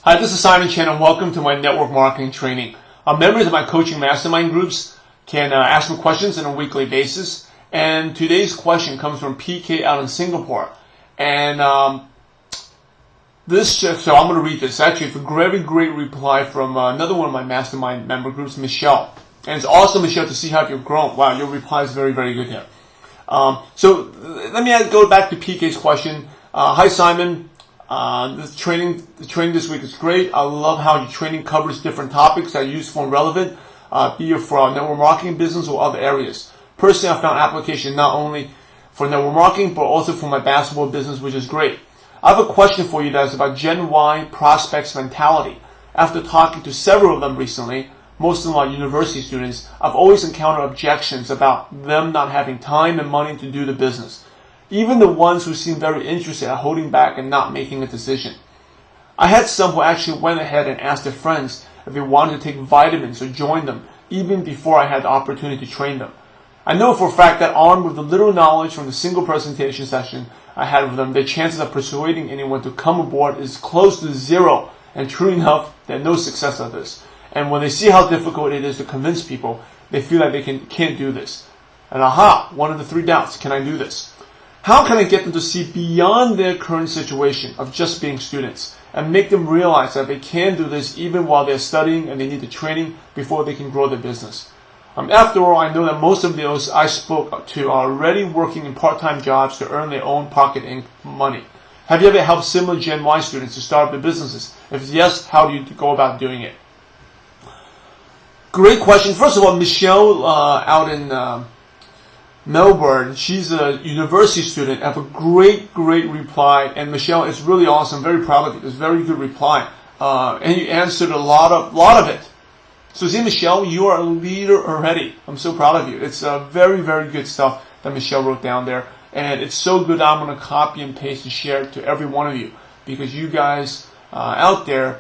Hi, this is Simon Chen, and welcome to my network marketing training. Members of my coaching mastermind groups can ask me questions on a weekly basis. And today's question comes from PK out in Singapore. And so I'm going to read this. Actually, it's a very great reply from another one of my mastermind member groups, Michelle. And it's awesome, Michelle, to see how you've grown. Wow, your reply is very, very good here. So let me go back to PK's question. Hi, Simon. The training this week is great. I love how your training covers different topics that are useful and relevant, be it for our network marketing business or other areas. Personally, I found application not only for network marketing, but also for my basketball business, which is great. I have a question for you that's about Gen Y prospects mentality. After talking to several of them recently, most of them are university students, I've always encountered objections about them not having time and money to do the business. Even the ones who seem very interested are holding back and not making a decision. I had some who actually went ahead and asked their friends if they wanted to take vitamins or join them, even before I had the opportunity to train them. I know for a fact that armed with the little knowledge from the single presentation session I had with them, their chances of persuading anyone to come aboard is close to zero, and true enough, they had no success at this. And when they see how difficult it is to convince people, they feel like they can't do this. And one of the three doubts, can I do this? How can I get them to see beyond their current situation of just being students and make them realize that they can do this even while they're studying and they need the training before they can grow their business? After all, I know that most of those I spoke to are already working in part-time jobs to earn their own pocket money. Have you ever helped similar Gen Y students to start up their businesses? If yes, how do you go about doing it? Great question. First of all, Michelle out in Melbourne, she's a university student. I have a great reply, and Michelle, it's really awesome. Very proud of you. It's a very good reply, and you answered a lot of it. So see, Michelle, you are a leader already. I'm so proud of you. It's very good stuff that Michelle wrote down there, and it's so good. I'm going to copy and paste and share it to every one of you, because you guys out there,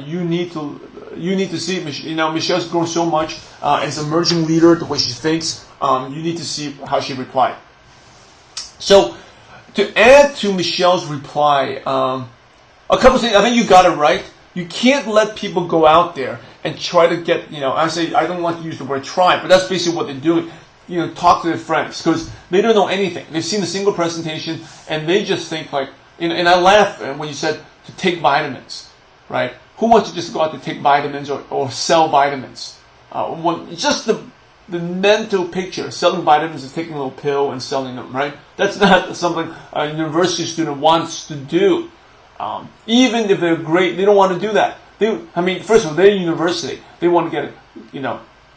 you need to see. Michelle's grown so much as an emerging leader. The way she thinks. You need to see how she replied. So, to add to Michelle's reply, a couple things. I think you got it right. You can't let people go out there and try to get, I don't like to use the word try, but that's basically what they're doing. Talk to their friends, because they don't know anything. They've seen a single presentation, and they just think like, and I laugh when you said to take vitamins, right? Who wants to just go out to take vitamins or sell vitamins? Just the mental picture, selling vitamins is taking a little pill and selling them, right? That's not something a university student wants to do. Even if they're great, they don't want to do that. First of all, they're in university. They want to get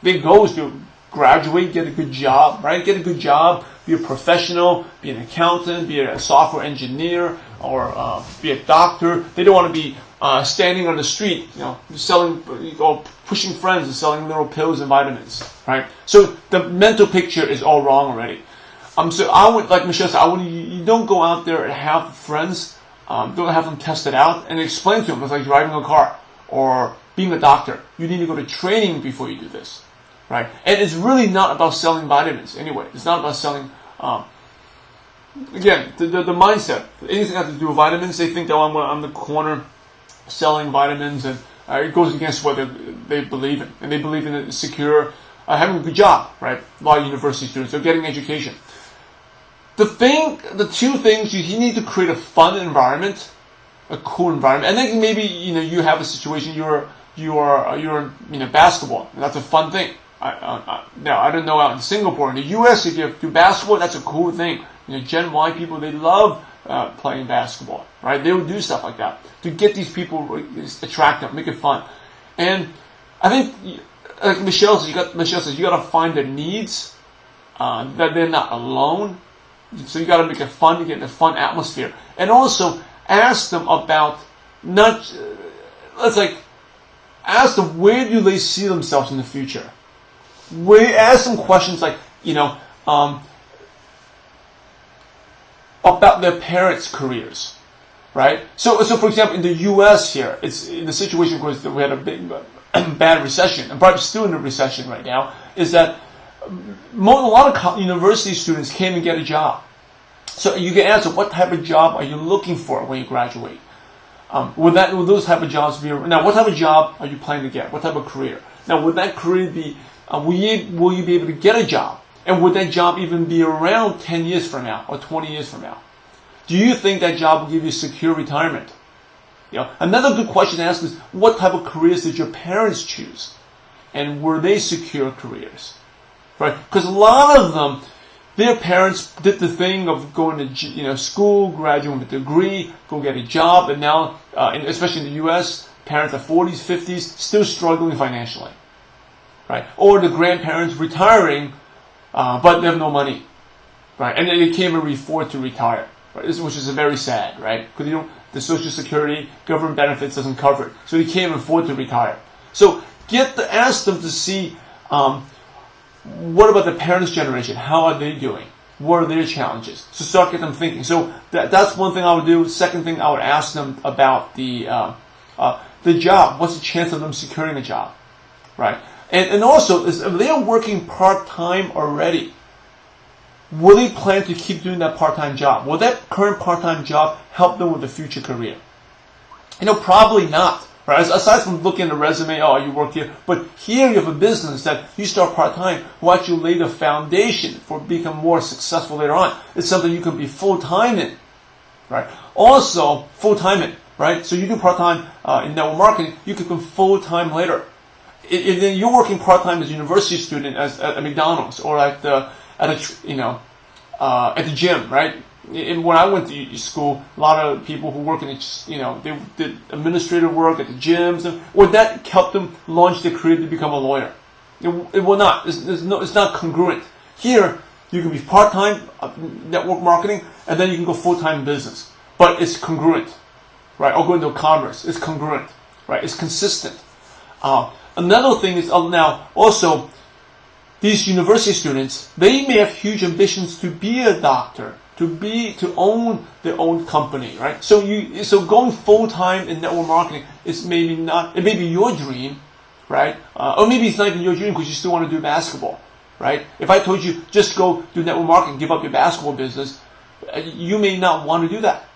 their goal is to graduate, get a good job, right? Get a good job, be a professional, be an accountant, be a software engineer, or be a doctor. They don't want to be standing on the street, selling or pushing friends and selling little pills and vitamins, right? So the mental picture is all wrong already. So I would, like Michelle said, you don't go out there and have friends, don't have them test it out and explain to them. It's like driving a car or being a doctor. You need to go to training before you do this, right? And it's really not about selling vitamins anyway. It's not about selling. Again, the mindset. Anything that has to do with vitamins, they think that I'm on the corner selling vitamins, and it goes against what they believe in. And they believe in it secure, having a good job, right? A lot of university students, they're getting education. The two things, you need to create a fun environment, a cool environment. And then maybe, you have a situation, you're in basketball, and that's a fun thing. Now, I don't know out in Singapore. In the U.S., if you do basketball, that's a cool thing. Gen Y people, they love playing basketball, right? They will do stuff like that to get these people, attract them, make it fun. And I think, like Michelle says, you got to find their needs, that they're not alone. So you got to make it fun, to get in a fun atmosphere, and also ask them about ask them where do they see themselves in the future. Ask them questions like, about their parents' careers, right? So for example, in the U.S. here, it's in the situation where we had a big bad recession, and probably still in a recession right now, is that a lot of university students can't even get a job. So you can answer, what type of job are you looking for when you graduate? Would those type of jobs be? Now, what type of job are you planning to get? What type of career? Now, would that career be? Will you be able to get a job? And would that job even be around 10 years from now or 20 years from now? Do you think that job will give you secure retirement? Another good question to ask is, what type of careers did your parents choose? And were they secure careers? Right? Because a lot of them, their parents did the thing of going to school, graduating with a degree, go get a job, and now, especially in the U.S., parents are 40s, 50s, still struggling financially. Right? Or the grandparents retiring, but they have no money. Right? And they can't even afford to retire. Right? Which is very sad, right? Because the Social Security, government benefits doesn't cover it. So you can't afford to retire. So ask them to see, what about the parents' generation? How are they doing? What are their challenges? So start getting them thinking. So that's one thing I would do. Second thing, I would ask them about the job. What's the chance of them securing a job? Right? And also, if they are working part-time already, will they plan to keep doing that part-time job? Will that current part-time job help them with a future career? Probably not. Right? Aside from looking at the resume, you work here. But here you have a business that you start part-time will actually lay the foundation for becoming more successful later on. It's something you can be full-time in. Right? Also, full-time in. Right? So you do part-time in network marketing, you can become full-time later. If you're working part-time as a university student at McDonald's or at the gym, right? When I went to school, a lot of people who work they did administrative work at the gyms, would that help them launch their career to become a lawyer? It will not. It's not congruent. Here, you can be part-time network marketing, and then you can go full-time in business. But it's congruent, right? Or go into commerce. It's congruent, right? It's consistent. Another thing is now also, these university students, they may have huge ambitions to be a doctor, to own their own company, right? So going full time in network marketing it may be your dream, right? Or maybe it's not even your dream because you still want to do basketball, right? If I told you just go do network marketing, give up your basketball business, you may not want to do that.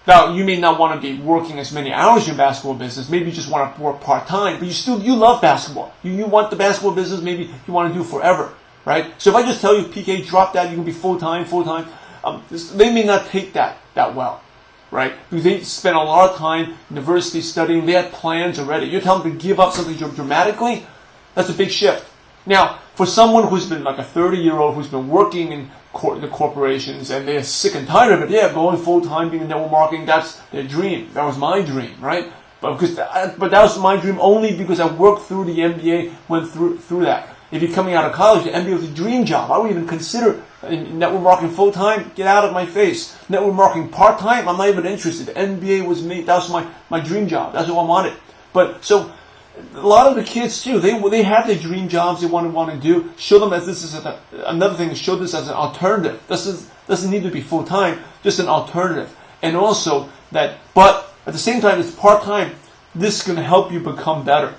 Now, you may not want to be working as many hours in your basketball business. Maybe you just want to work part-time, but you love basketball. You want the basketball business, maybe you want to do forever, right? So if I just tell you, PK, drop that, you can be full-time, they may not take that well, right? Because they spent a lot of time in university studying, they had plans already. You're telling them to give up something dramatically, that's a big shift. Now, for someone who's been like a 30-year-old who's been working in the corporations and they're sick and tired of it, going full-time, being in network marketing, that's their dream. That was my dream, right? But that was my dream only because I worked through the MBA, went through that. If you're coming out of college, the MBA was a dream job. I wouldn't even consider network marketing full-time. Get out of my face. Network marketing part-time, I'm not even interested. MBA was me. That was my dream job. That's what I wanted. But so a lot of the kids too, they have their dream jobs they want to do. Show them that this is another thing. Show this as an alternative. This doesn't need to be full-time, just an alternative. And also but at the same time, it's part-time. This is going to help you become better.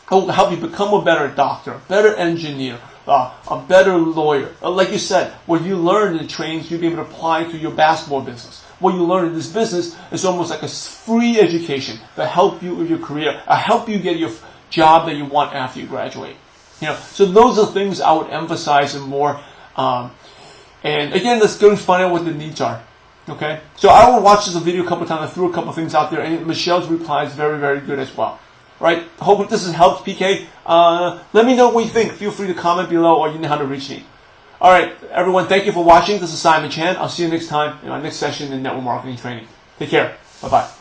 It'll help you become a better doctor, a better engineer, a better lawyer. Like you said, what you learn in the trainings, you'll be able to apply to your basketball business. What you learn in this business is almost like a free education to help you with your career, help you get your job that you want after you graduate. So those are things I would emphasize more. And again, let's go and find out what the needs are. Okay? So I will watch this video a couple times. I threw a couple things out there, and Michelle's reply is very, very good as well. Right? Hope this has helped, PK. Let me know what you think. Feel free to comment below, or you know how to reach me. All right, everyone, thank you for watching. This is Simon Chan. I'll see you next time in our next session in network marketing training. Take care. Bye-bye.